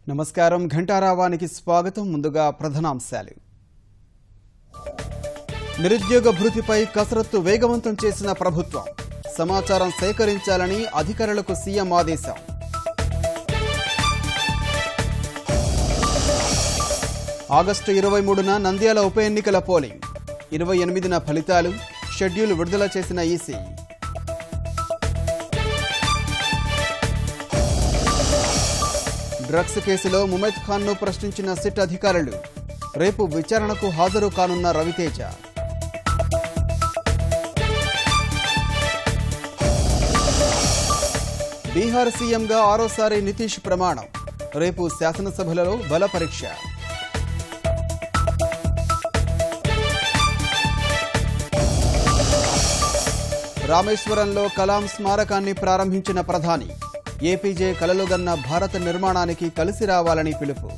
నమస్కారం ఘంటారావానికి స్వాగతం ముందుగా ప్రధానాంశాలు నిరుద్యోగ భృతిపై కసరత్తు వేగవంతం చేసిన ప్రభుత్వం సమాచారం సేకరించాలని అధికారులకు సీఎం ఆదేశం ఆగస్టు 23న నంద్యాల ఉప ఎన్నికల పోలింగ్ 28న ఫలితాలు షెడ్యూల్ విడుదల చేసిన ఈసీ డ్రగ్స్ కేసులో ముమైత్ ఖాన్ ను ప్రశ్నించిన సిట్ అధికారులు రేపు విచారణకు హాజరు కానున్న రవితేజ బీహార్ సీఎంగా ఆరోసారి నితీష్ ప్రమాణం రేపు శాసనసభలో బల పరీక్ష రామేశ్వరంలో కలాం స్మారకాన్ని ప్రారంభించిన ప్రధాని ఏపీజే కలలుగన్న భారత నిర్మాణానికి కలిసి రావాలని పిలుపు